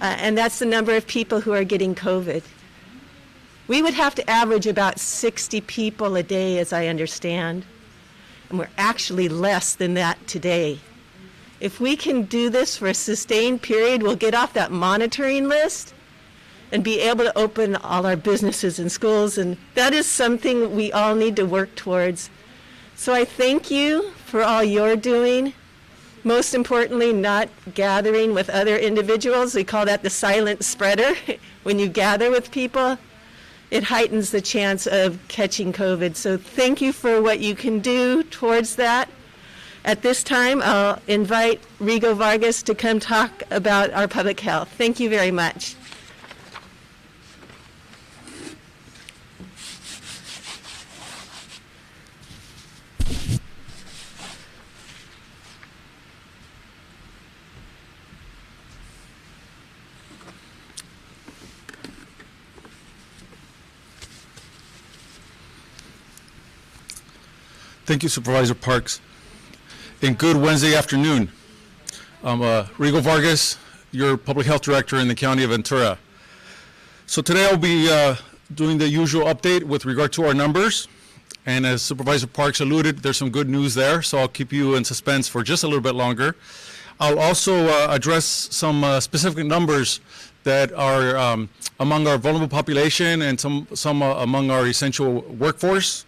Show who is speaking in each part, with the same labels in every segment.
Speaker 1: and that's the number of people who are getting COVID. We would have to average about 60 people a day, as I understand, and we're actually less than that today. If we can do this for a sustained period, we'll get off that monitoring list and be able to open all our businesses and schools, and that is something we all need to work towards. So I thank you for all you're doing. Most importantly, not gathering with other individuals. We call that the silent spreader. When you gather with people, it heightens the chance of catching COVID. So thank you for what you can do towards that. At this time, I'll invite Rigo Vargas to come talk about our public health. Thank you very much.
Speaker 2: Thank you, Supervisor Parks. And good Wednesday afternoon. I'm Rigo Vargas, your Public Health Director in the County of Ventura. So today I'll be doing the usual update with regard to our numbers. And as Supervisor Parks alluded, there's some good news there, so I'll keep you in suspense for just a little bit longer. I'll also address some specific numbers that are among our vulnerable population and some among our essential workforce.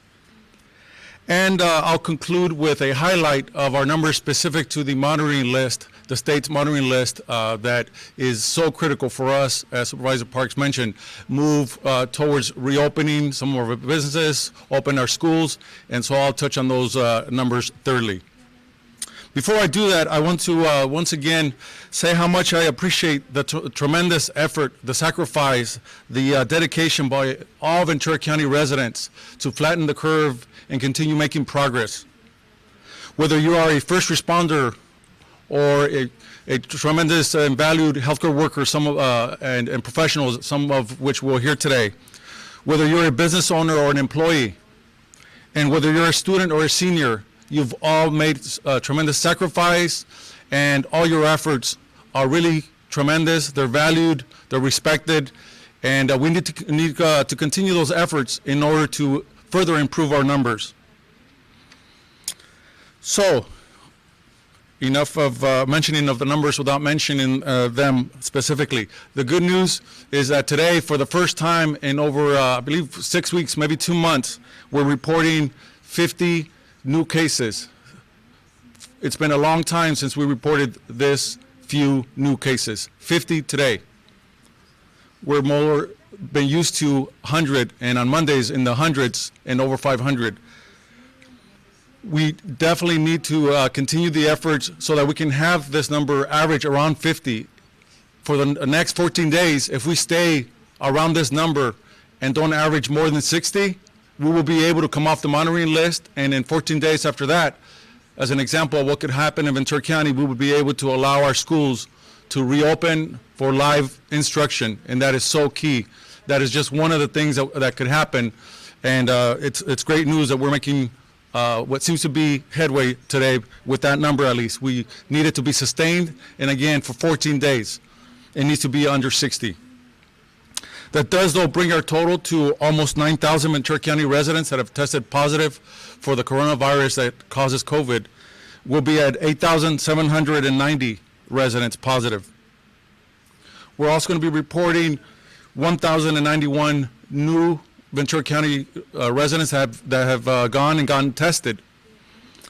Speaker 2: And I'll conclude with a highlight of our numbers specific to the monitoring list, the state's monitoring list that is so critical for us, as Supervisor Parks mentioned, move towards reopening some of our businesses, open our schools, and so I'll touch on those numbers thoroughly. Before I do that, I want to once again say how much I appreciate the tremendous effort, the sacrifice, the dedication by all Ventura County residents to flatten the curve and continue making progress. Whether you are a first responder or a tremendous and valued healthcare worker, and professionals, some of which we'll hear today, whether you're a business owner or an employee, and whether you're a student or a senior, you've all made a tremendous sacrifice, and all your efforts are really tremendous. They're valued, they're respected, and we need to continue those efforts in order to further improve our numbers. So, enough of mentioning of the numbers without mentioning them specifically. The good news is that today, for the first time in over, I believe, 6 weeks, maybe 2 months, we're reporting 50 new cases. It's been a long time since we reported this few new cases. 50 today. We're more been used to 100, and on Mondays in the hundreds and over 500. We definitely need to continue the efforts so that we can have this number average around 50 for the next 14 days. If we stay around this number and don't average more than 60, we will be able to come off the monitoring list, and in 14 days after that, as an example of what could happen in Ventura County, we would be able to allow our schools to reopen for live instruction, and that is so key. That is just one of the things that could happen, and it's great news that we're making what seems to be headway today with that number at least. We need it to be sustained, and again, for 14 days. It needs to be under 60. That does, though, bring our total to almost 9,000 Ventura County residents that have tested positive for the coronavirus that causes COVID. We'll be at 8,790 residents positive. We're also going to be reporting 1,091 new Ventura County residents that have gone and gotten tested.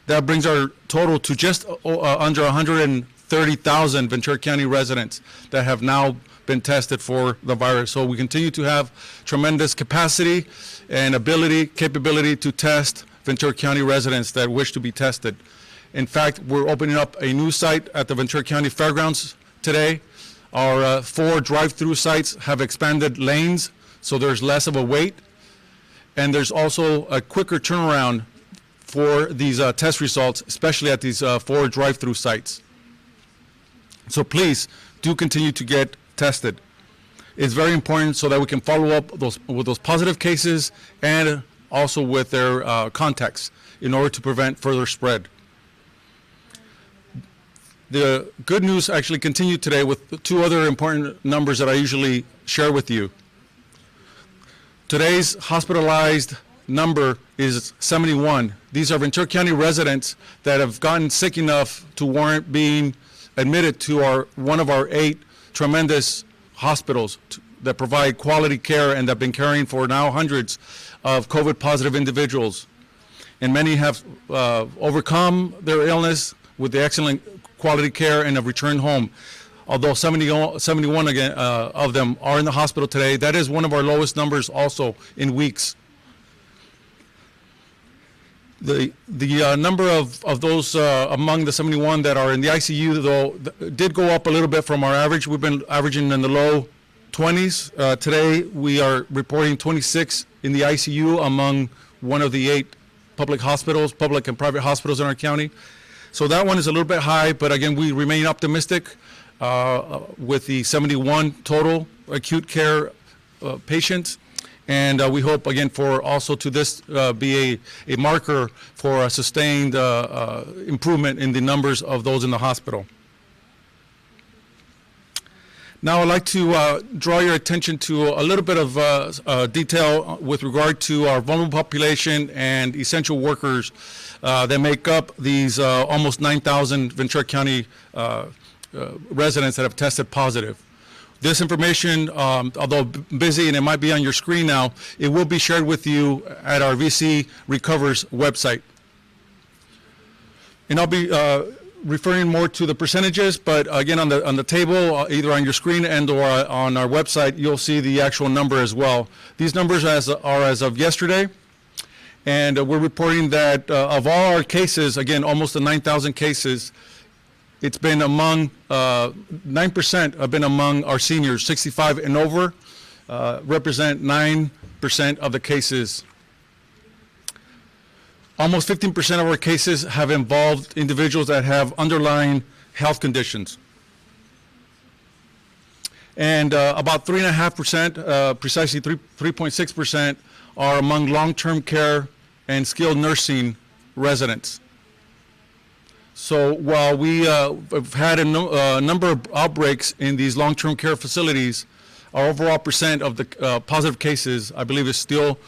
Speaker 2: That brings our total to just under 130,000 Ventura County residents that have now been tested for the virus. So we continue to have tremendous capacity and capability to test Ventura County residents that wish to be tested. In fact, we're opening up a new site at the Ventura County Fairgrounds today. Our 4 drive-through sites have expanded lanes, so there's less of a wait. And there's also a quicker turnaround for these test results, especially at these 4 drive-through sites. So please do continue to get tested. It's very important so that we can follow up with those positive cases and also with their contacts in order to prevent further spread. The good news actually continued today with two other important numbers that I usually share with you. Today's hospitalized number is 71. These are Ventura County residents that have gotten sick enough to warrant being admitted to one of our 8 tremendous hospitals that provide quality care and have been caring for now hundreds of COVID-positive individuals. And many have overcome their illness with the excellent quality care and have returned home. Although 71 again, of them are in the hospital today, that is one of our lowest numbers also in weeks. The number of those among the 71 that are in the ICU, though, did go up a little bit from our average. We've been averaging in the low 20s. Today, we are reporting 26 in the ICU among one of the 8 public hospitals, public and private hospitals in our county. So that one is a little bit high, but again, we remain optimistic with the 71 total acute care patients. And we hope, again, for also to this be a marker for a sustained improvement in the numbers of those in the hospital. Now I'd like to draw your attention to a little bit of detail with regard to our vulnerable population and essential workers that make up these almost 9,000 Ventura County residents that have tested positive. This information, although busy and it might be on your screen now, it will be shared with you at our VC Recovers website. And I'll be referring more to the percentages, but again on the table, either on your screen and or on our website, you'll see the actual number as well. These numbers are as of yesterday, and we're reporting that of all our cases, again almost the 9,000 cases, it's been among 9% have been among our seniors, 65 and over, represent 9% of the cases. Almost 15% of our cases have involved individuals that have underlying health conditions. And about 3.5%, precisely 3.6%, are among long-term care and skilled nursing residents. So while we have had a number of outbreaks in these long-term care facilities, our overall percent of the positive cases, I believe, is still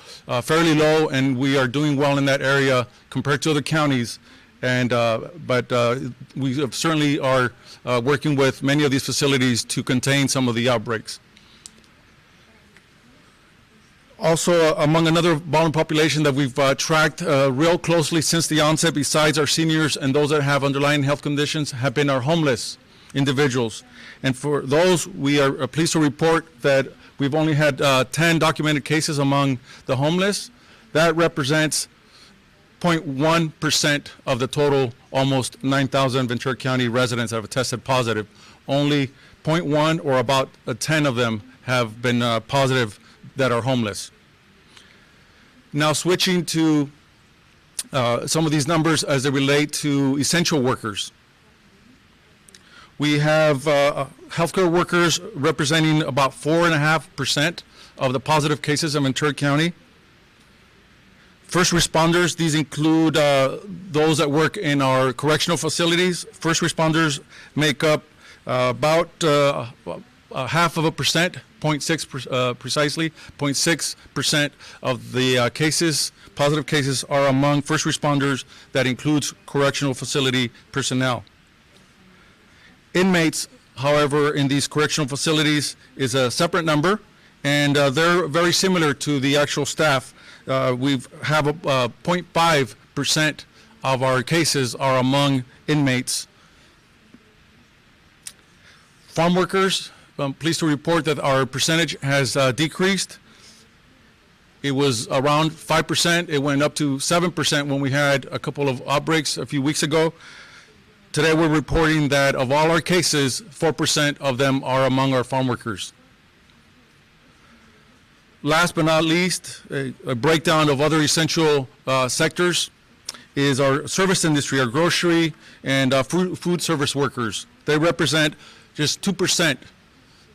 Speaker 2: fairly low, and we are doing well in that area compared to other counties. And but we certainly are working with many of these facilities to contain some of the outbreaks. Also, among another vulnerable population that we've tracked real closely since the onset, besides our seniors and those that have underlying health conditions, have been our homeless individuals. And for those, we are pleased to report that we've only had 10 documented cases among the homeless. That represents 0.1% of the total almost 9,000 Ventura County residents that have tested positive. Only 0.1 or about 10 of them have been positive that are homeless. Now switching to some of these numbers as they relate to essential workers. We have healthcare workers representing about 4.5% of the positive cases in Ventura County. First responders, these include those that work in our correctional facilities. First responders make up about 0.5%, 0.6 precisely, 0.6% of the cases, positive cases, are among first responders. That includes correctional facility personnel. Inmates, however, in these correctional facilities is a separate number, and they're very similar to the actual staff. We have 0.5% of our cases are among inmates. Farm workers, I'm pleased to report that our percentage has decreased. It was around 5%. It went up to 7% when we had a couple of outbreaks a few weeks ago. Today we're reporting that of all our cases, 4% of them are among our farm workers. Last but not least, a breakdown of other essential sectors is our service industry, our grocery and food service workers. They represent just 2%.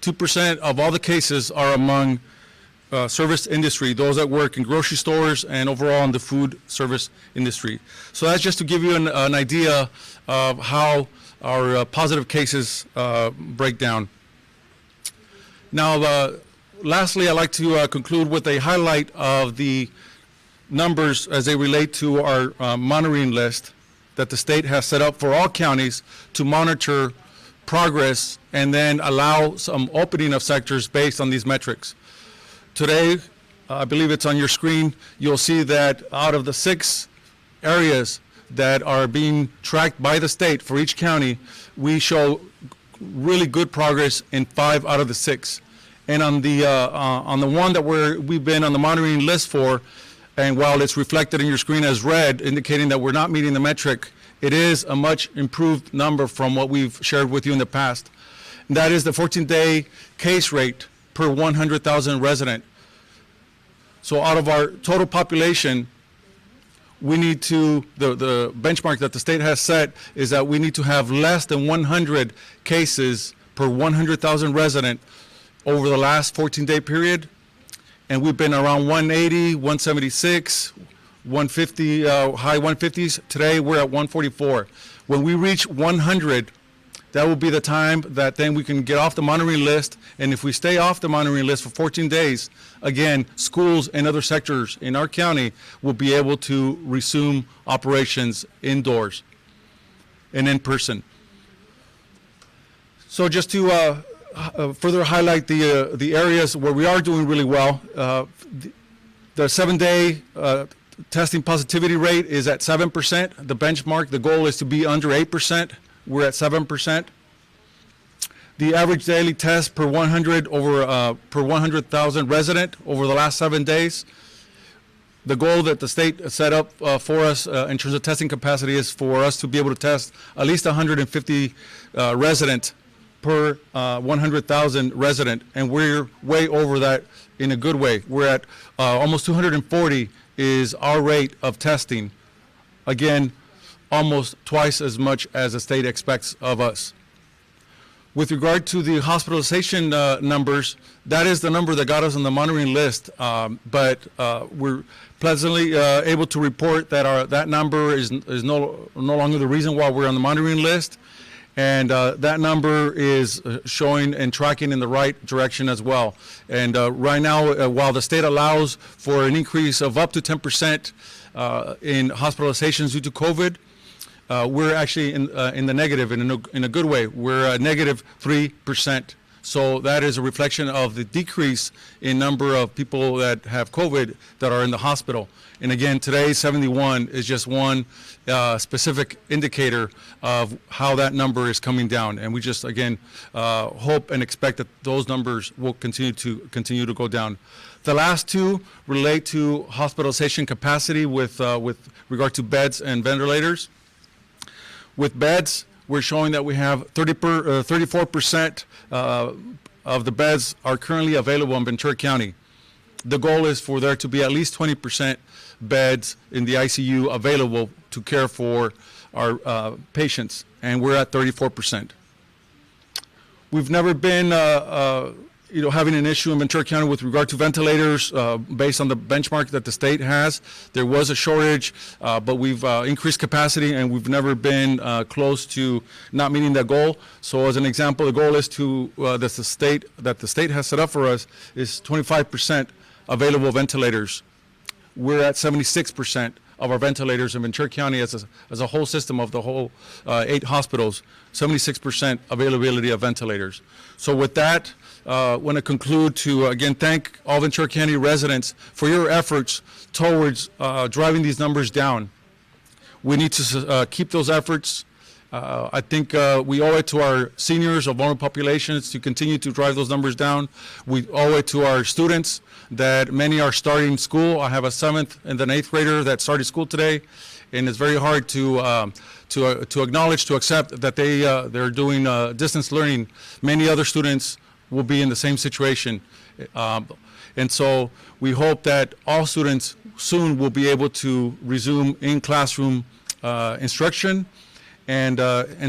Speaker 2: 2% of all the cases are among service industry, those that work in grocery stores and overall in the food service industry. So that's just to give you an idea of how our positive cases breakdown. Now, lastly, I'd like to conclude with a highlight of the numbers as they relate to our monitoring list that the state has set up for all counties to monitor progress and then allow some opening of sectors based on these metrics. Today, I believe it's on your screen, you'll see that out of the 6 areas that are being tracked by the state for each county, we show really good progress in 5 out of the 6. And on the one that we've been on the monitoring list for, and while it's reflected in your screen as red, indicating that we're not meeting the metric, it is a much improved number from what we've shared with you in the past. And that is the 14-day case rate per 100,000 resident. So out of our total population, we need to, the benchmark that the state has set is that we need to have less than 100 cases per 100,000 resident over the last 14-day period. And we've been around 180, 176, 150, high 150s. Today we're at 144. When we reach 100, that will be the time that then we can get off the monitoring list. And if we stay off the monitoring list for 14 days, again, schools and other sectors in our county will be able to resume operations indoors and in person. So just to further highlight the areas where we are doing really well, the 7-day testing positivity rate is at 7%. The benchmark, the goal is to be under 8%. We're at 7%. The average daily test per 100 over per 100,000 resident over the last 7 days. The goal that the state set up for us in terms of testing capacity is for us to be able to test at least 150 resident per 100,000 resident, and we're way over that in a good way. We're at almost 240 is our rate of testing. Again, almost twice as much as the state expects of us. With regard to the hospitalization numbers, that is the number that got us on the monitoring list, but we're pleasantly able to report that that number is no longer the reason why we're on the monitoring list, and that number is showing and tracking in the right direction as well. And right now, while the state allows for an increase of up to 10% in hospitalizations due to COVID, we're actually in the negative in a good way. We're negative 3%. So that is a reflection of the decrease in number of people that have COVID that are in the hospital. And again, today 71 is just one specific indicator of how that number is coming down. And we just, again, hope and expect that those numbers will continue to go down. The last two relate to hospitalization capacity with regard to beds and ventilators. With beds, we're showing that we have 34% of the beds are currently available in Ventura County. The goal is for there to be at least 20% beds in the ICU available to care for our patients, and we're at 34%. We've never been having an issue in Ventura County with regard to ventilators based on the benchmark that the state has. There was a shortage, but we've increased capacity, and we've never been close to not meeting that goal. So as an example, the goal is to that the state has set up for us is 25% available ventilators. We're at 76% of our ventilators in Ventura County as a whole system of the whole 8 hospitals, 76% availability of ventilators. So with that, I want to conclude to, again, thank all Ventura County residents for your efforts towards driving these numbers down. We need to keep those efforts. I think we owe it to our seniors of vulnerable populations to continue to drive those numbers down. We owe it to our students that many are starting school. I have a 7th and an 8th grader that started school today, and it's very hard to acknowledge, to accept that they're doing distance learning. Many other students will be in the same situation, and so we hope that all students soon will be able to resume in classroom instruction. And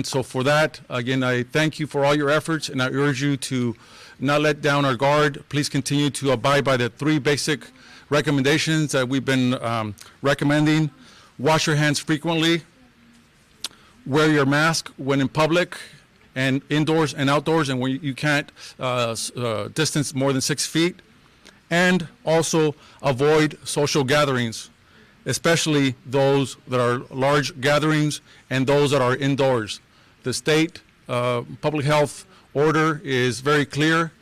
Speaker 2: so for that, again, I thank you for all your efforts, and I urge you to not let down our guard. Please continue to abide by the 3 basic recommendations that we've been recommending. Wash your hands frequently. wear your mask when in public and indoors and outdoors, and when you can't distance more than 6 feet. And also avoid social gatherings, especially those that are large gatherings and those that are indoors. The state public health order is very clear,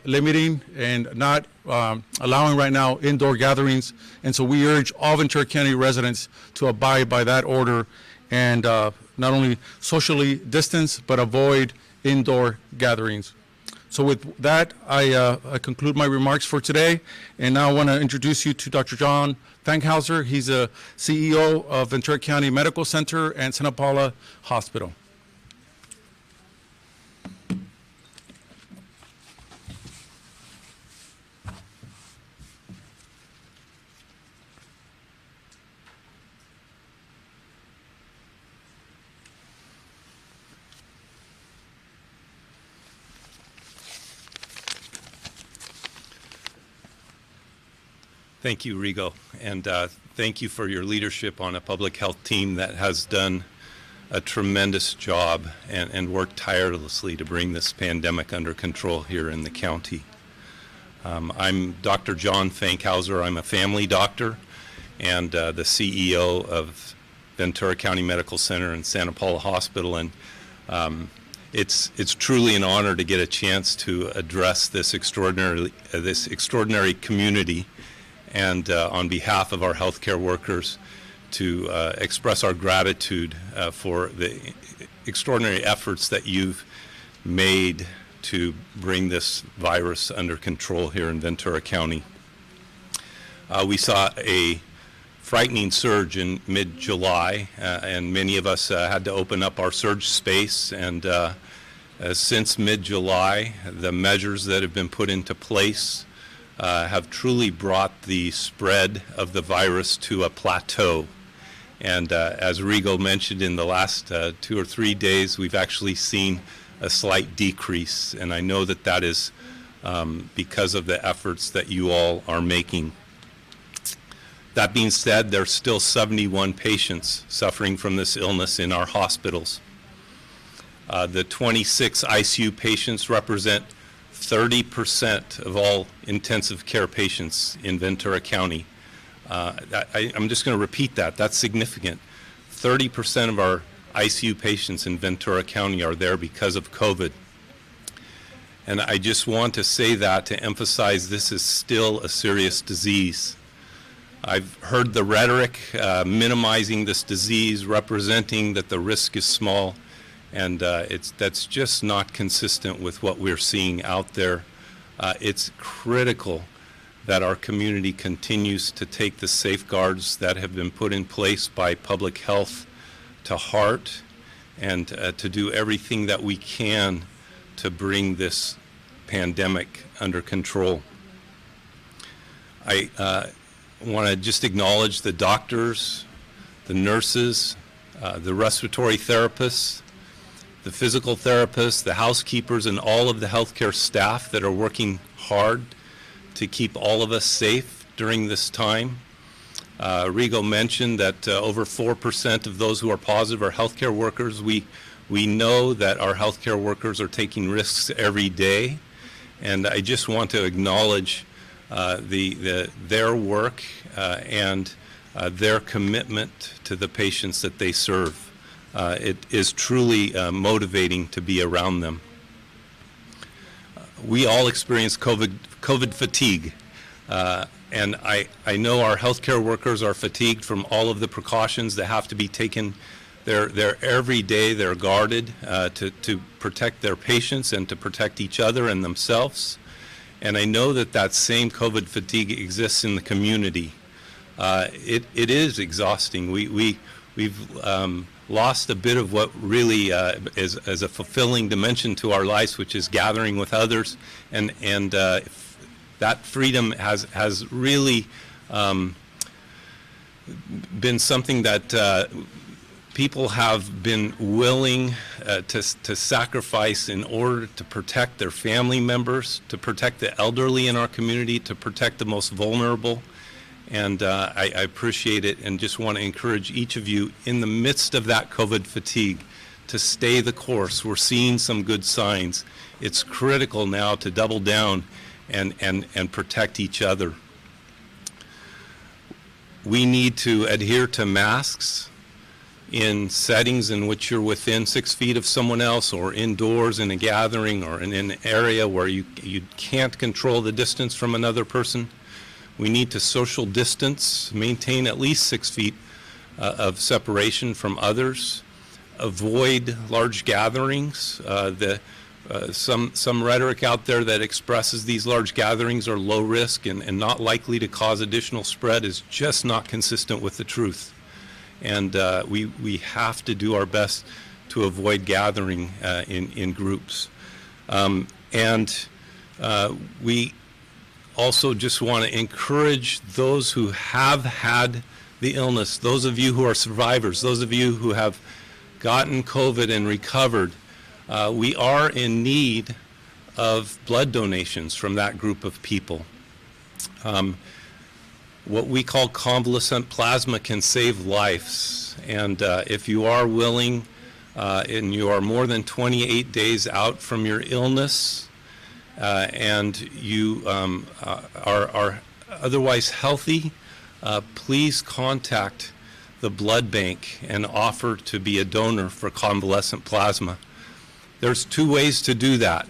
Speaker 2: limiting and not allowing right now indoor gatherings. And so we urge all Ventura County residents to abide by that order and not only socially distance, but avoid indoor gatherings. So with that, I conclude my remarks for today. And now I want to introduce you to Dr. John Fankhauser. He's a CEO of Ventura County Medical Center and Santa Paula Hospital.
Speaker 3: Thank you, Rigo, and thank you for your leadership on a public health team that has done a tremendous job and worked tirelessly to bring this pandemic under control here in the county. I'm Dr. John Fankhauser. I'm a family doctor and the CEO of Ventura County Medical Center and Santa Paula Hospital, and it's truly an honor to get a chance to address this extraordinary community, and on behalf of our healthcare workers, to express our gratitude for the extraordinary efforts that you've made to bring this virus under control here in Ventura County. We saw a frightening surge in mid-July, and many of us had to open up our surge space, and since mid-July, the measures that have been put into place have truly brought the spread of the virus to a plateau. And as Rigo mentioned, in the last 2 or 3 days, we've actually seen a slight decrease. And I know that that is because of the efforts that you all are making. That being said, there's still 71 patients suffering from this illness in our hospitals. The 26 ICU patients represent 30% of all intensive care patients in Ventura County. I'm just going to repeat that. That's significant. 30% of our ICU patients in Ventura County are there because of COVID. And I just want to say that to emphasize this is still a serious disease. I've heard the rhetoric minimizing this disease, representing that the risk is small. And that's just not consistent with what we're seeing out there. It's critical that our community continues to take the safeguards that have been put in place by public health to heart, and to do everything that we can to bring this pandemic under control. I want to just acknowledge the doctors, the nurses, the respiratory therapists, the physical therapists, the housekeepers, and all of the healthcare staff that are working hard to keep all of us safe during this time. Rigo mentioned that over 4% of those who are positive are healthcare workers. We know that our healthcare workers are taking risks every day, and I just want to acknowledge their work and their commitment to the patients that they serve. It is truly motivating to be around them. We all experience COVID fatigue, and I know our healthcare workers are fatigued from all of the precautions that have to be taken. They're every day they're guarded to protect their patients and to protect each other and themselves. And I know that that same COVID fatigue exists in the community. It is exhausting. We've lost a bit of what really is a fulfilling dimension to our lives, which is gathering with others, and that freedom has really been something that people have been willing to sacrifice in order to protect their family members, to protect the elderly in our community, to protect the most vulnerable. And I appreciate it and just want to encourage each of you in the midst of that COVID fatigue to stay the course. We're seeing some good signs. It's critical now to double down and protect each other. We need to adhere to masks in settings in which you're within 6 feet of someone else, or indoors in a gathering, or in an area where you can't control the distance from another person. We need to social distance, maintain at least 6 feet of separation from others, avoid large gatherings. Some rhetoric out there that expresses these large gatherings are low risk and not likely to cause additional spread is just not consistent with the truth. And we have to do our best to avoid gathering in groups. We also just want to encourage those who have had the illness, those of you who are survivors, those of you who have gotten COVID and recovered. We are in need of blood donations from that group of people. What we call convalescent plasma can save lives, and if you are willing and you are more than 28 days out from your illness and you are otherwise healthy, please contact the blood bank and offer to be a donor for convalescent plasma. There's 2 ways to do that.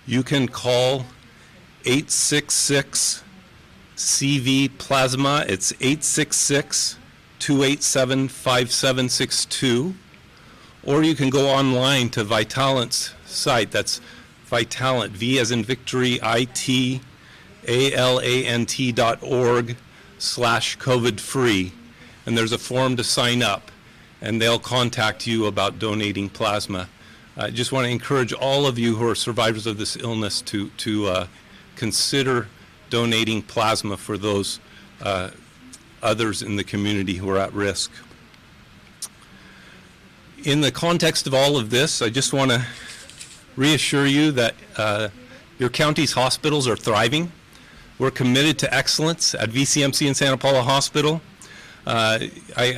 Speaker 3: You can call 866 CV Plasma. It's 866-287-5762. Or you can go online to Vitalant's site. That's Vitalant, V as in victory, ITALANT.org/COVID-free. And there's a form to sign up, and they'll contact you about donating plasma. I just want to encourage all of you who are survivors of this illness to consider donating plasma for those others in the community who are at risk. In the context of all of this, I just want to reassure you that your county's hospitals are thriving. We're committed to excellence at VCMC and Santa Paula Hospital. I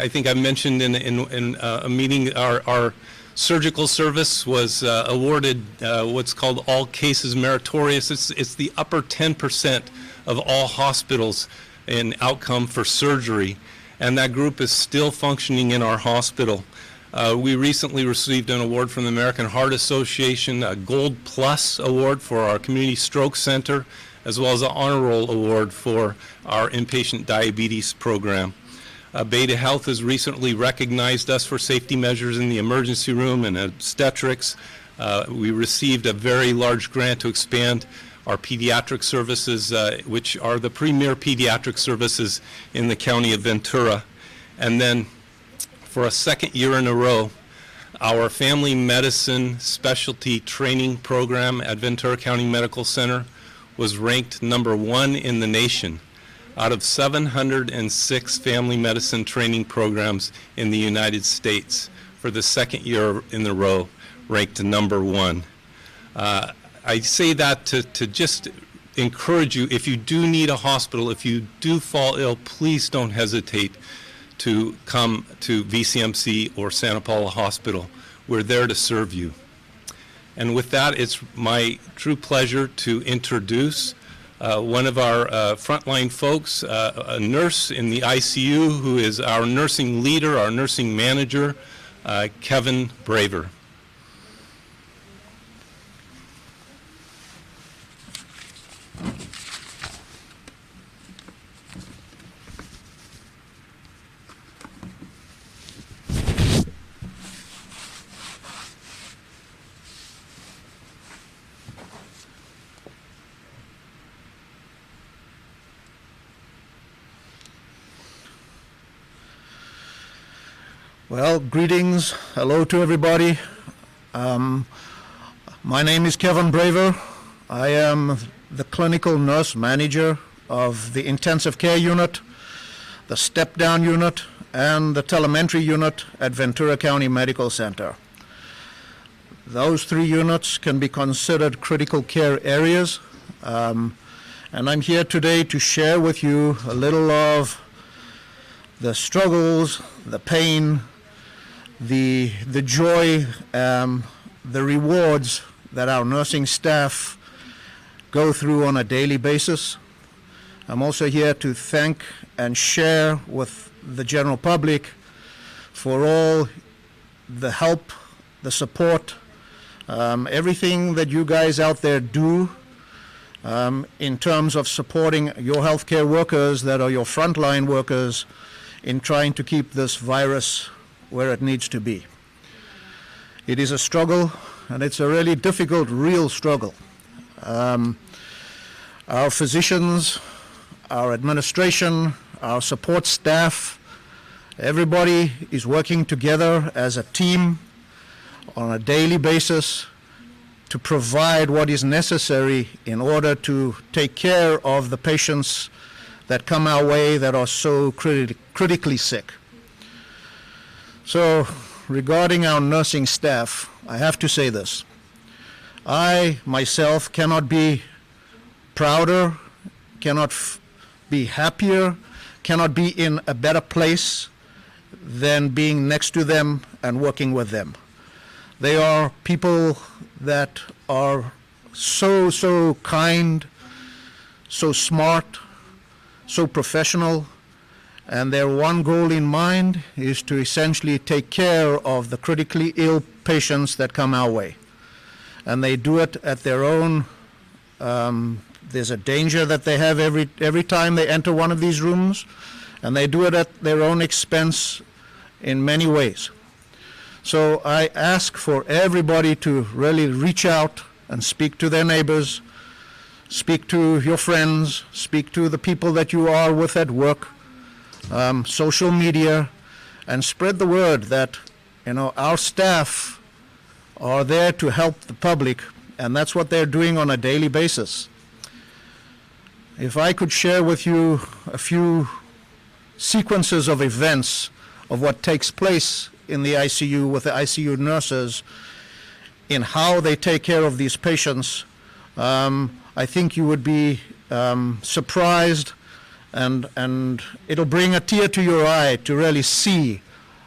Speaker 3: think I mentioned in a meeting our surgical service was awarded what's called all cases meritorious. It's the upper 10% of all hospitals in outcome for surgery, and that group is still functioning in our hospital. We recently received an award from the American Heart Association, a Gold Plus award for our Community Stroke Center, as well as an Honor Roll award for our inpatient diabetes program. Beta Health has recently recognized us for safety measures in the emergency room and obstetrics. We received a very large grant to expand our pediatric services, which are the premier pediatric services in the county of Ventura. And then for a second year in a row, our family medicine specialty training program at Ventura County Medical Center was ranked #1 in the nation out of 706 family medicine training programs in the United States. For the second year in a row, ranked #1. I say that to just encourage you, if you do need a hospital, if you do fall ill, please don't hesitate to come to VCMC or Santa Paula Hospital. We're there to serve you. And with that, it's my true pleasure to introduce one of our frontline folks, a nurse in the ICU who is our nursing leader, our nursing manager, Kevin Braver.
Speaker 4: Well, greetings. Hello to everybody. My name is Kevin Braver. I am the clinical nurse manager of the intensive care unit, the step-down unit, and the telemetry unit at Ventura County Medical Center. Those 3 units can be considered critical care areas, And I'm here today to share with you a little of the struggles, the pain, the joy, the rewards that our nursing staff go through on a daily basis. I'm also here to thank and share with the general public for all the help, the support, everything that you guys out there do in terms of supporting your healthcare workers that are your frontline workers in trying to keep this virus where it needs to be. It is a struggle, and it's a really difficult, real struggle. Our physicians, our administration, our support staff, everybody is working together as a team on a daily basis to provide what is necessary in order to take care of the patients that come our way that are so critically sick. So, regarding our nursing staff, I have to say this. I, myself, cannot be prouder, cannot be happier, cannot be in a better place than being next to them and working with them. They are people that are so kind, so smart, so professional, and their one goal in mind is to essentially take care of the critically ill patients that come our way. And they do it at their own, there's a danger that they have every time they enter one of these rooms, and they do it at their own expense in many ways. So I ask for everybody to really reach out and speak to their neighbors, speak to your friends, speak to the people that you are with at work, social media, and spread the word that, our staff are there to help the public, and that's what they're doing on a daily basis. If I could share with you a few sequences of events of what takes place in the ICU with the ICU nurses in how they take care of these patients, I think you would be surprised, and it'll bring a tear to your eye to really see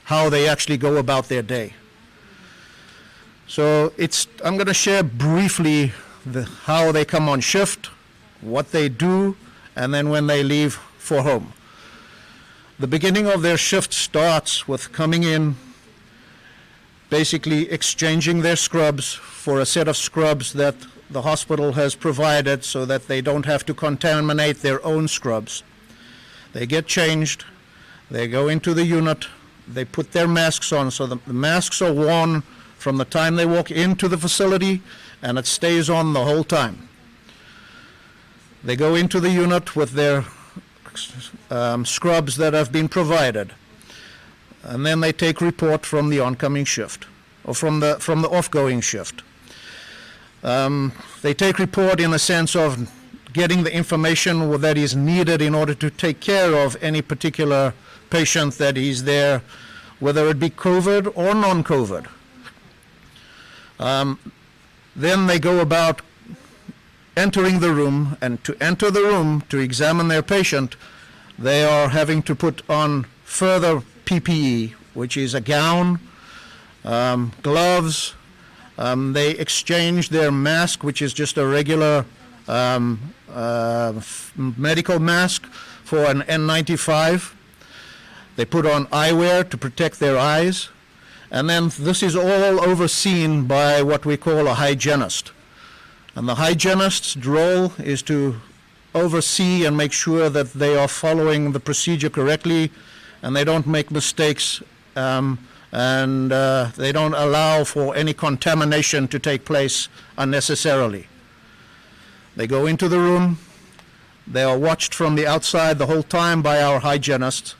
Speaker 4: how they actually go about their day. So I'm going to share briefly how they come on shift, what they do, and then when they leave for home. The beginning of their shift starts with coming in, basically exchanging their scrubs for a set of scrubs that the hospital has provided so that they don't have to contaminate their own scrubs. They get changed, they go into the unit, they put their masks on, so the masks are worn from the time they walk into the facility, and it stays on the whole time. They go into the unit with their scrubs that have been provided, and then they take report from the oncoming shift, or from the off-going shift. They take report in the sense of getting the information that is needed in order to take care of any particular patient that is there, whether it be COVID or non-COVID. Then they go about entering the room, and to enter the room to examine their patient, they are having to put on further PPE, which is a gown, gloves. They exchange their mask, which is just a regular medical mask, for an N95. They put on eyewear to protect their eyes. And then this is all overseen by what we call a hygienist. And the hygienist's role is to oversee and make sure that they are following the procedure correctly, and they don't make mistakes, and they don't allow for any contamination to take place unnecessarily. They go into the room, they are watched from the outside the whole time by our hygienists,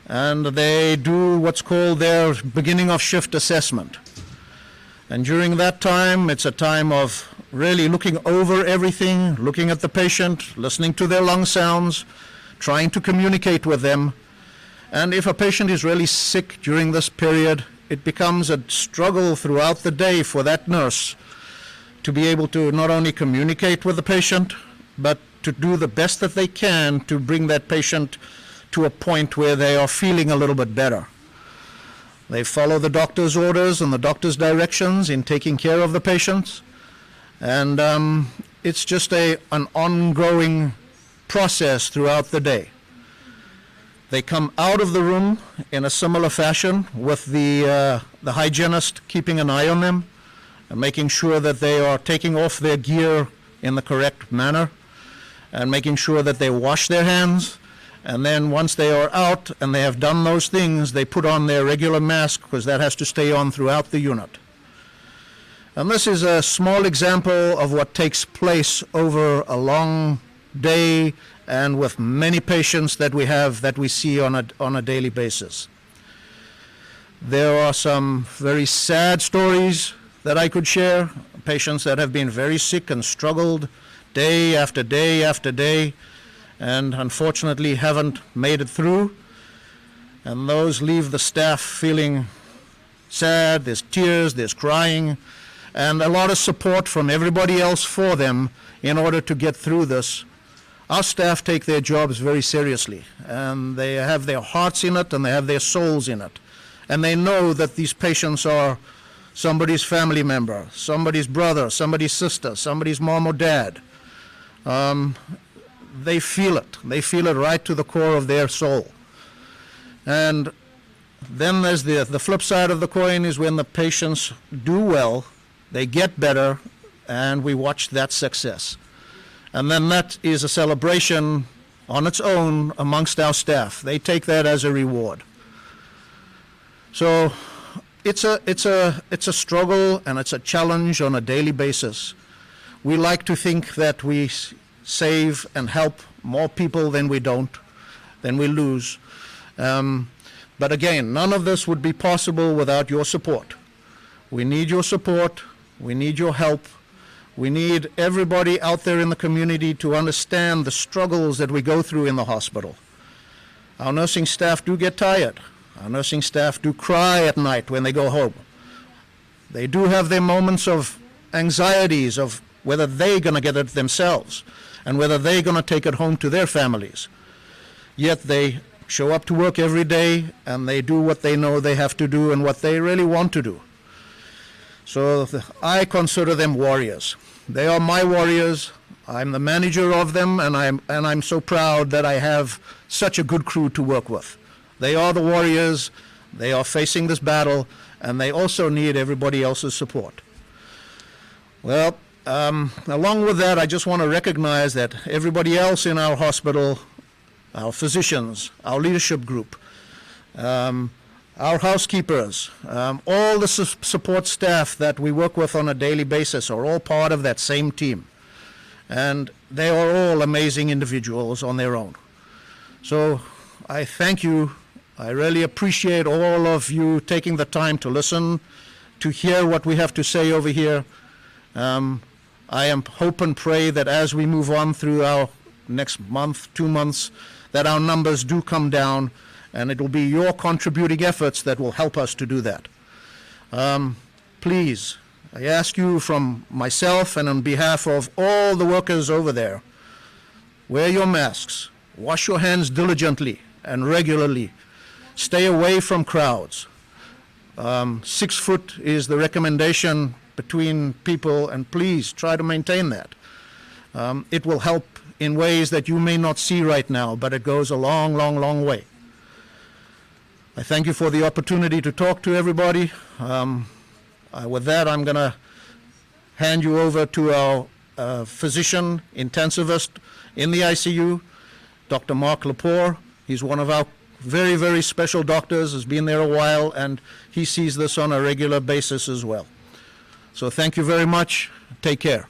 Speaker 4: and they do what's called their beginning of shift assessment. And during that time, it's a time of really looking over everything, looking at the patient, listening to their lung sounds, trying to communicate with them. And if a patient is really sick during this period, it becomes a struggle throughout the day for that nurse to be able to not only communicate with the patient, but to do the best that they can to bring that patient to a point where they are feeling a little bit better. They follow the doctor's orders and the doctor's directions in taking care of the patients. And it's just an ongoing process throughout the day. They come out of the room in a similar fashion with the hygienist keeping an eye on them and making sure that they are taking off their gear in the correct manner and making sure that they wash their hands. And then once they are out and they have done those things, they put on their regular mask because that has to stay on throughout the unit. And this is a small example of what takes place over a long day and with many patients that we have that we see on a daily basis. There are some very sad stories that I could share, patients that have been very sick and struggled day after day after day, and unfortunately haven't made it through. And those leave the staff feeling sad, there's tears, there's crying, and a lot of support from everybody else for them in order to get through this. Our staff take their jobs very seriously, and they have their hearts in it and they have their souls in it. And they know that these patients are somebody's family member, somebody's brother, somebody's sister, somebody's mom or dad. They feel it. They feel it right to the core of their soul. And then there's the flip side of the coin is when the patients do well, they get better, and we watch that success. And then that is a celebration on its own amongst our staff. They take that as a reward. So it's a struggle and it's a challenge on a daily basis. We like to think that we save and help more people than we don't, than we lose. But again, none of this would be possible without your support. We need your support. We need your help. We need everybody out there in the community to understand the struggles that we go through in the hospital. Our nursing staff do get tired. Our nursing staff do cry at night when they go home. They do have their moments of anxieties of whether they're going to get it themselves and whether they're going to take it home to their families. Yet they show up to work every day and they do what they know they have to do and what they really want to do. So I consider them warriors. They are my warriors. I'm the manager of them, and I'm so proud that I have such a good crew to work with. They are the warriors. They are facing this battle, and they also need everybody else's support. Well, along with that, I just want to recognize that everybody else in our hospital, our physicians, our leadership group, our housekeepers, all the support staff that we work with on a daily basis are all part of that same team. And they are all amazing individuals on their own. So I thank you. I really appreciate all of you taking the time to listen, to hear what we have to say over here. I am hope and pray that as we move on through our next month, 2 months, that our numbers do come down, and it will be your contributing efforts that will help us to do that. Please, I ask you from myself and on behalf of all the workers over there, wear your masks, wash your hands diligently and regularly, stay away from crowds. 6 foot is the recommendation between people, and please try to maintain that. It will help in ways that you may not see right now, but it goes a long, long, long way. I thank you for the opportunity to talk to everybody. With that, I'm going to hand you over to our physician intensivist in the ICU, Dr. Mark Lapore. He's one of our very, very special doctors, has been there a while, and he sees this on a regular basis as well. So thank you very much. Take care.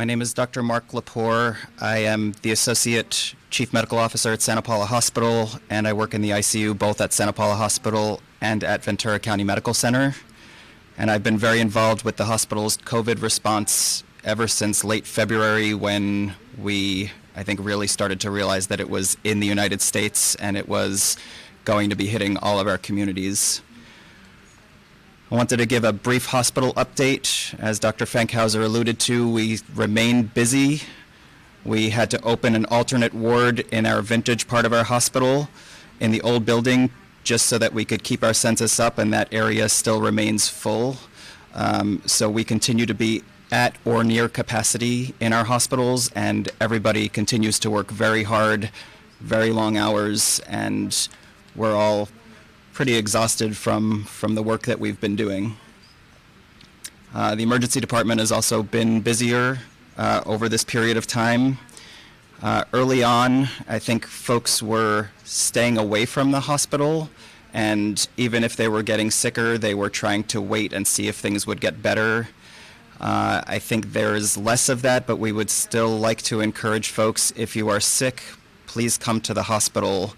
Speaker 5: My name is Dr. Mark Lapore. I am the Associate Chief Medical Officer at Santa Paula Hospital, and I work in the ICU both at Santa Paula Hospital and at Ventura County Medical Center. And I've been very involved with the hospital's COVID response ever since late February, when we, I think, really started to realize that it was in the United States and it was going to be hitting all of our communities. I wanted to give a brief hospital update. As Dr. Fankhauser alluded to, we remained busy. We had to open an alternate ward in our vintage part of our hospital in the old building just so that we could keep our census up, and that area still remains full. So we continue to be at or near capacity in our hospitals, and everybody continues to work very hard, very long hours, and we're all pretty exhausted from the work that we've been doing. The emergency department has also been busier over this period of time. Early on, I think folks were staying away from the hospital, and even if they were getting sicker, they were trying to wait and see if things would get better. I think there's less of that, but we would still like to encourage folks, if you are sick, please come to the hospital.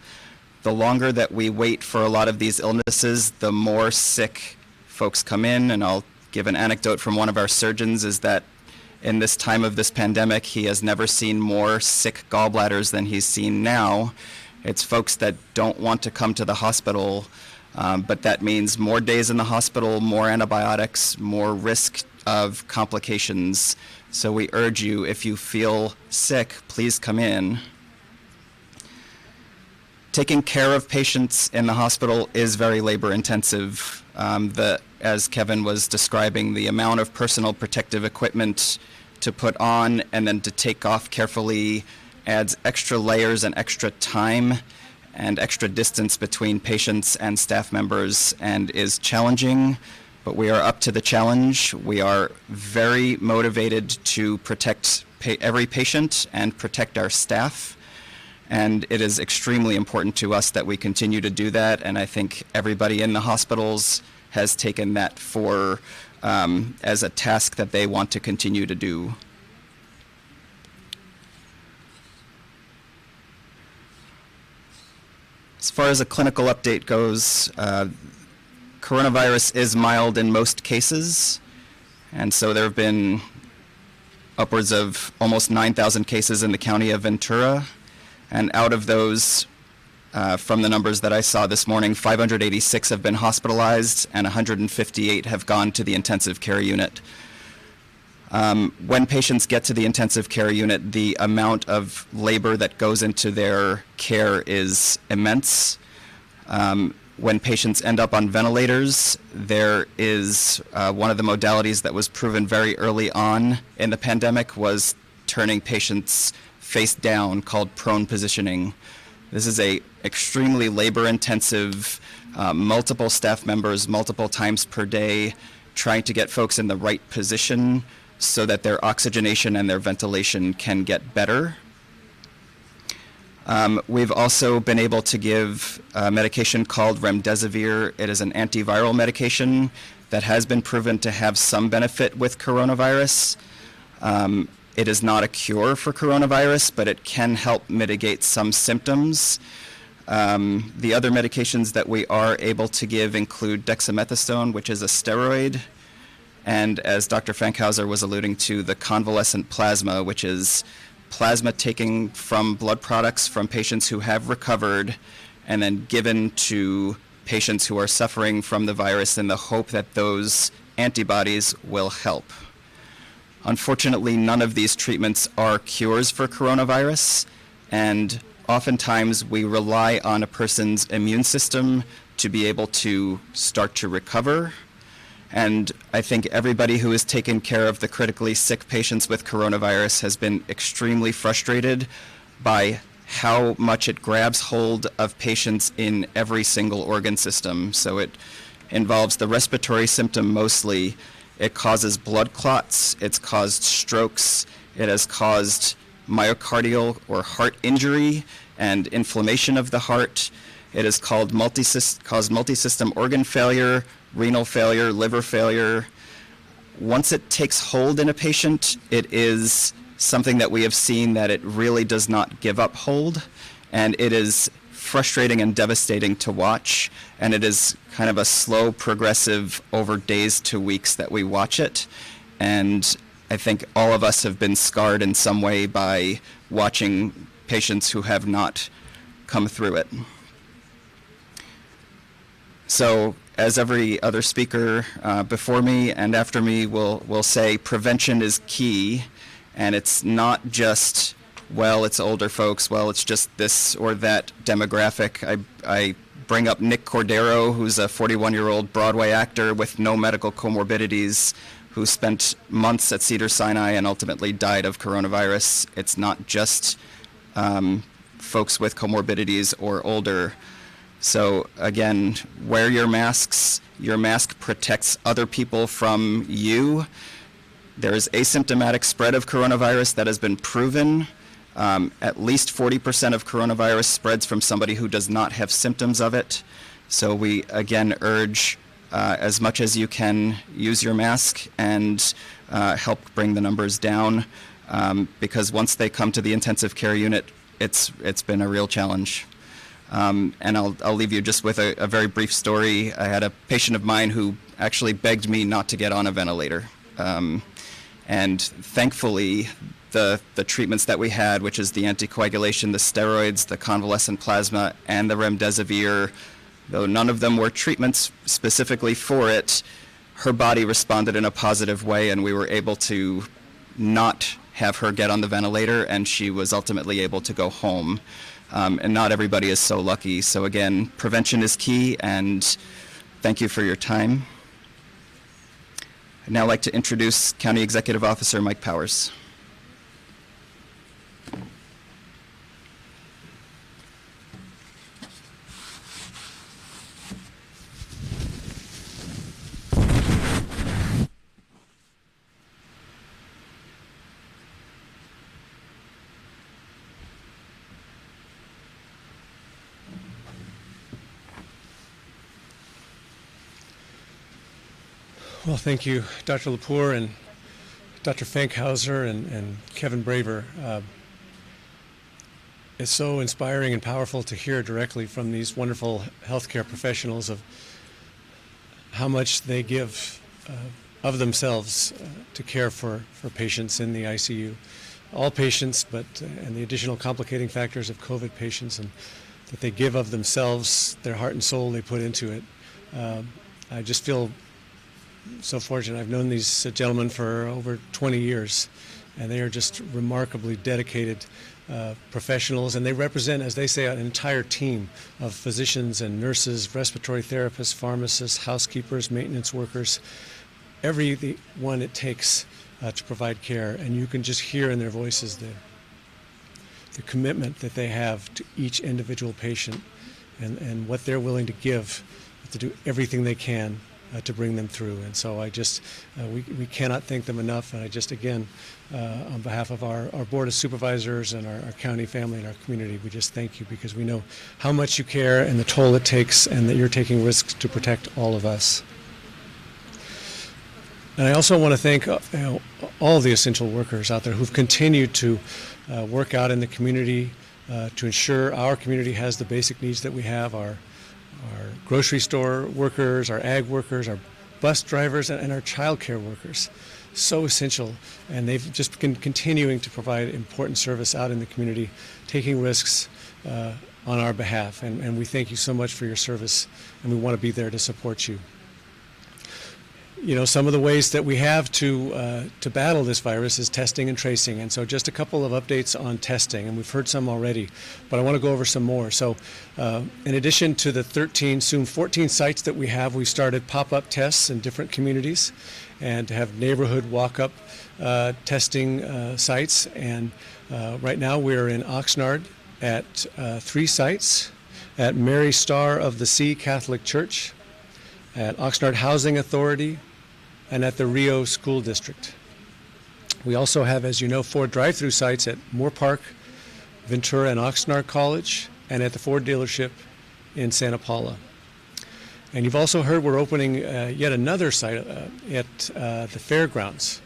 Speaker 5: The longer that we wait for a lot of these illnesses, the more sick folks come in. And I'll give an anecdote from one of our surgeons, is that in this time of this pandemic, he has never seen more sick gallbladders than he's seen now. It's folks that don't want to come to the hospital, but that means more days in the hospital, more antibiotics, more risk of complications. So we urge you, if you feel sick, please come in. Taking care of patients in the hospital is very labor intensive. As Kevin was describing, the amount of personal protective equipment to put on and then to take off carefully adds extra layers and extra time and extra distance between patients and staff members, and is challenging, but we are up to the challenge. We are very motivated to protect every patient and protect our staff. And it is extremely important to us that we continue to do that, and I think everybody in the hospitals has taken that as a task that they want to continue to do. As far as a clinical update goes, coronavirus is mild in most cases, and so there have been upwards of almost 9,000 cases in the county of Ventura. And out of those, from the numbers that I saw this morning, 586 have been hospitalized and 158 have gone to the intensive care unit. When patients get to the intensive care unit, the amount of labor that goes into their care is immense. When patients end up on ventilators, there is one of the modalities that was proven very early on in the pandemic was turning patients face down, called prone positioning. This is a extremely labor-intensive, multiple staff members, multiple times per day, trying to get folks in the right position so that their oxygenation and their ventilation can get better. We've also been able to give a medication called remdesivir. It is an antiviral medication that has been proven to have some benefit with coronavirus. It is not a cure for coronavirus, but it can help mitigate some symptoms. The other medications that we are able to give include dexamethasone, which is a steroid, and as Dr. Fankhauser was alluding to, the convalescent plasma, which is plasma taken from blood products from patients who have recovered and then given to patients who are suffering from the virus in the hope that those antibodies will help. Unfortunately, none of these treatments are cures for coronavirus, and oftentimes we rely on a person's immune system to be able to start to recover. And I think everybody who has taken care of the critically sick patients with coronavirus has been extremely frustrated by how much it grabs hold of patients in every single organ system. So it involves the respiratory system mostly. It causes blood clots, it's caused strokes, it has caused myocardial or heart injury and inflammation of the heart. It has caused multi-system organ failure, renal failure, liver failure. once it takes hold in a patient, it is something that we have seen that it really does not give up hold, and it is frustrating and devastating to watch, and it is kind of a slow progressive over days to weeks that we watch it. And I think all of us have been scarred in some way by watching patients who have not come through it. So, as every other speaker before me and after me will say, prevention is key, and it's not just, well, it's older folks, well, it's just this or that demographic. I bring up Nick Cordero, who's a 41-year-old Broadway actor with no medical comorbidities, who spent months at Cedars-Sinai and ultimately died of coronavirus. It's not just folks with comorbidities or older. So again, wear your masks. Your mask protects other people from you. There is asymptomatic spread of coronavirus that has been proven. At least 40% of coronavirus spreads from somebody who does not have symptoms of it. So we again urge, as much as you can, use your mask and help bring the numbers down, because once they come to the intensive care unit, it's been a real challenge. And I'll leave you just with a very brief story. I had a patient of mine who actually begged me not to get on a ventilator. And thankfully, the treatments that we had, which is the anticoagulation, the steroids, the convalescent plasma, and the remdesivir, though none of them were treatments specifically for it, her body responded in a positive way, and we were able to not have her get on the ventilator, and she was ultimately able to go home. And not everybody is so lucky. So again, prevention is key, and thank you for your time. I'd now like to introduce County Executive Officer Mike Powers.
Speaker 6: Well, thank you, Dr. Lapore and Dr. Fankhauser and Kevin Braver. It's so inspiring and powerful to hear directly from these wonderful healthcare professionals of how much they give of themselves to care for patients in the ICU. All patients, and the additional complicating factors of COVID patients, and that they give of themselves, their heart and soul they put into it. I just feel so fortunate. I've known these gentlemen for over 20 years, and they are just remarkably dedicated professionals, and they represent, as they say, an entire team of physicians and nurses, respiratory therapists, pharmacists, housekeepers, maintenance workers, every one it takes to provide care. And you can just hear in their voices the commitment that they have to each individual patient, and what they're willing to give to do everything they can to bring them through. And so I just, we cannot thank them enough. And I just, again, on behalf of our Board of Supervisors and our county family and our community, we just thank you, because we know how much you care and the toll it takes, and that you're taking risks to protect all of us. And I also want to thank all the essential workers out there who've continued to work out in the community to ensure our community has the basic needs that we have, our grocery store workers, our ag workers, our bus drivers, and our child care workers. So essential, and they've just been continuing to provide important service out in the community, taking risks on our behalf, and we thank you so much for your service, and we want to be there to support you. You know, some of the ways that we have to battle this virus is testing and tracing, and so just a couple of updates on testing, and we've heard some already, but I want to go over some more. So in addition to the 13, soon 14 sites that we have, we started pop-up tests in different communities, and to have neighborhood walk-up testing sites. And right now we're in Oxnard at 3 sites, at Mary Star of the Sea Catholic Church, at Oxnard Housing Authority, and at the Rio School District. We also have, as you know, 4 drive-through sites at Moore Park, Ventura and Oxnard College, and at the Ford dealership in Santa Paula. And you've also heard we're opening yet another site at the fairgrounds.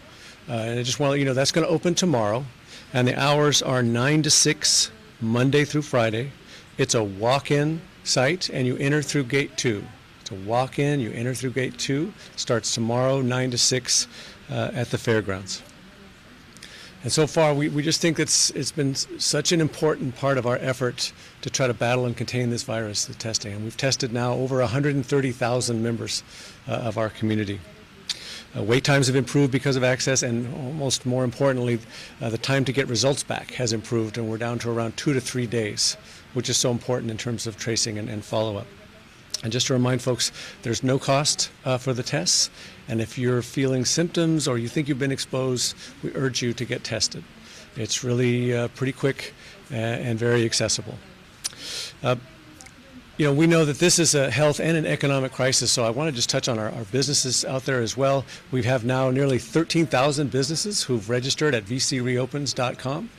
Speaker 6: And I just want to let you know that's going to open tomorrow, and the hours are 9 to 6, Monday through Friday. It's a walk-in site, and you enter through gate 2. It's a walk-in, you enter through gate 2. Starts tomorrow, 9 to 6 at the fairgrounds. And so far, we just think it's been such an important part of our effort to try to battle and contain this virus, the testing. And we've tested now over 130,000 members of our community. Wait times have improved because of access, and almost more importantly, the time to get results back has improved, and we're down to around 2 to 3 days, which is so important in terms of tracing and follow-up. And just to remind folks, there's no cost for the tests, and if you're feeling symptoms or you think you've been exposed, we urge you to get tested. It's really pretty quick and very accessible. We know that this is a health and an economic crisis, so I want to just touch on our businesses out there as well. We have now nearly 13,000 businesses who've registered at vcreopens.com,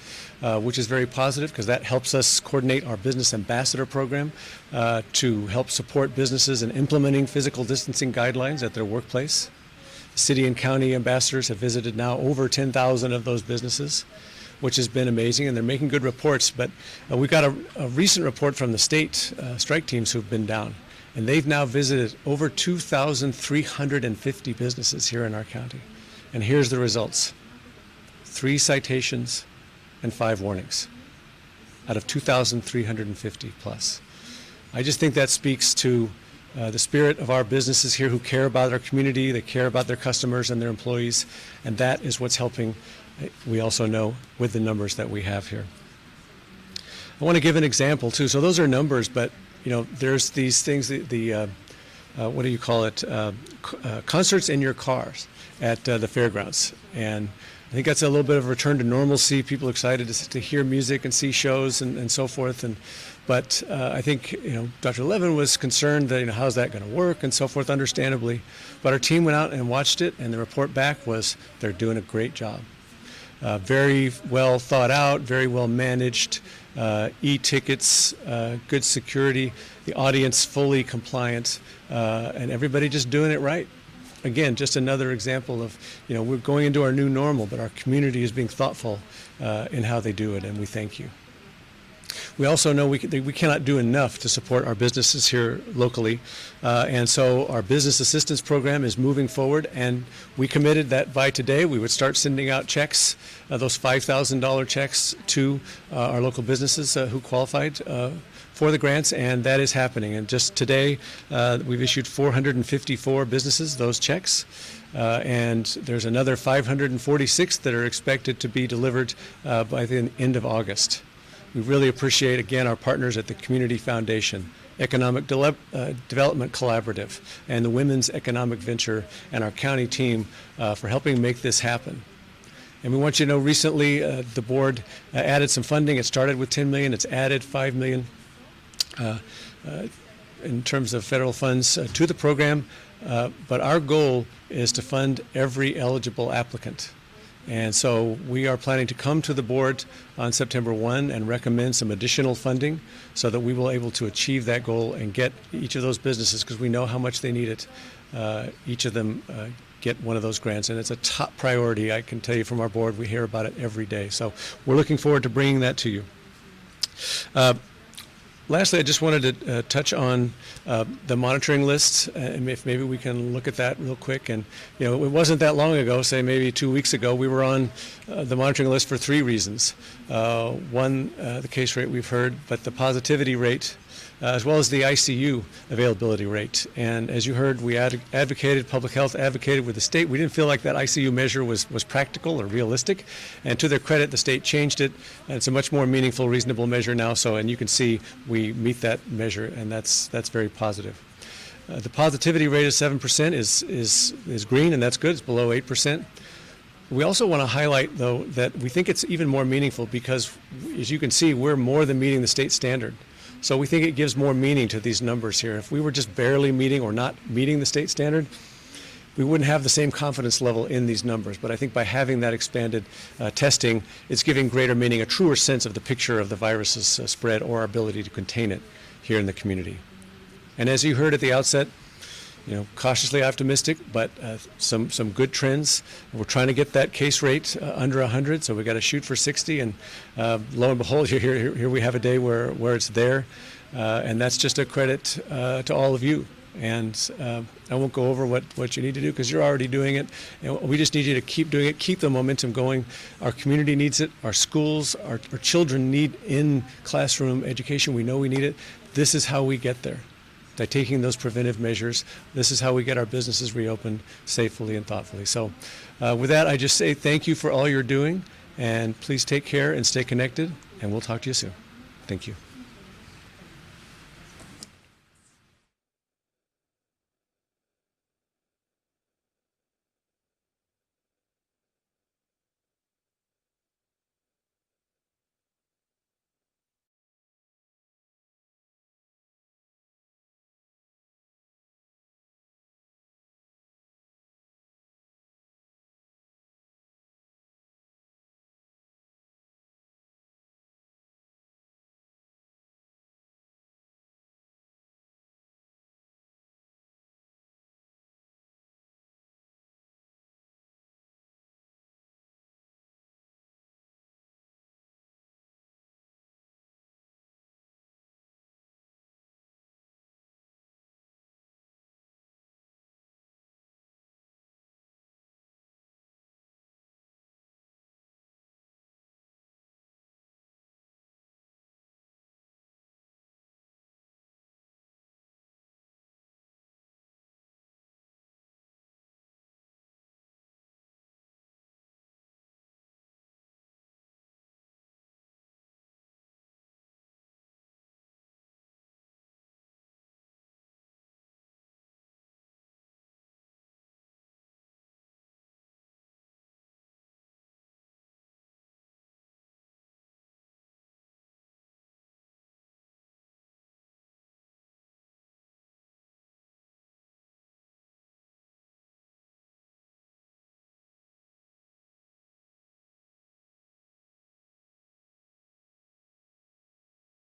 Speaker 6: which is very positive because that helps us coordinate our business ambassador program to help support businesses in implementing physical distancing guidelines at their workplace. City and county ambassadors have visited now over 10,000 of those businesses, which has been amazing, and they're making good reports. But we got a recent report from the state strike teams who've been down, and they've now visited over 2,350 businesses here in our county. And here's the results: 3 citations and 5 warnings out of 2,350 plus. I just think that speaks to the spirit of our businesses here who care about our community, they care about their customers and their employees, and that is what's helping, we also know, with the numbers that we have here. I want to give an example too. So those are numbers, but there's these things, what do you call it, concerts in your cars at the fairgrounds. And I think that's a little bit of a return to normalcy. People are excited to hear music and see shows and so forth. But I think Dr. Levin was concerned that how's that going to work and so forth, understandably. But our team went out and watched it, and the report back was they're doing a great job. Very well thought out, very well managed, e-tickets, good security, the audience fully compliant, and everybody just doing it right. Again, just another example of, we're going into our new normal, but our community is being thoughtful in how they do it, and we thank you. We also know we cannot do enough to support our businesses here locally, and so our business assistance program is moving forward, and we committed that by today we would start sending out checks, those $5,000 checks to our local businesses who qualified for the grants, and that is happening. And just today we've issued 454 businesses those checks, and there's another 546 that are expected to be delivered by the end of August. We really appreciate, again, our partners at the Community Foundation, Economic Development Collaborative, and the Women's Economic Venture, and our county team for helping make this happen. And we want you to know, recently the board added some funding. It started with $10 million. It's added $5 million in terms of federal funds to the program. But our goal is to fund every eligible applicant. And so we are planning to come to the board on September 1 and recommend some additional funding so that we will be able to achieve that goal and get each of those businesses, because we know how much they need it, each of them get one of those grants. And it's a top priority, I can tell you, from our board. We hear about it every day. So we're looking forward to bringing that to you. Lastly, I just wanted to touch on the monitoring list, and if maybe we can look at that real quick. And it wasn't that long ago, say maybe 2 weeks ago, we were on the monitoring list for 3 reasons. One, the case rate we've heard, but the positivity rate, as well as the ICU availability rate. And as you heard, we advocated, public health advocated with the state. We didn't feel like that ICU measure was practical or realistic. And to their credit, the state changed it. And it's a much more meaningful, reasonable measure now. And you can see we meet that measure, and that's very positive. The positivity rate of 7% is green, and that's good. It's below 8%. We also want to highlight, though, that we think it's even more meaningful because, as you can see, we're more than meeting the state standard. So we think it gives more meaning to these numbers here. If we were just barely meeting or not meeting the state standard, we wouldn't have the same confidence level in these numbers. But I think by having that expanded testing, it's giving greater meaning, a truer sense of the picture of the virus's spread or our ability to contain it here in the community. And as you heard at the outset, cautiously optimistic, but some good trends. We're trying to get that case rate under 100, so we got to shoot for 60. And lo and behold, here we have a day where it's there, and that's just a credit to all of you. And I won't go over what you need to do because you're already doing it. We just need you to keep doing it, keep the momentum going. Our community needs it. Our schools, our children need in-classroom education. We know we need it. This is how we get there. By taking those preventive measures, this is how we get our businesses reopened safely and thoughtfully. So with that, I just say thank you for all you're doing, and please take care and stay connected, and we'll talk to you soon. Thank you.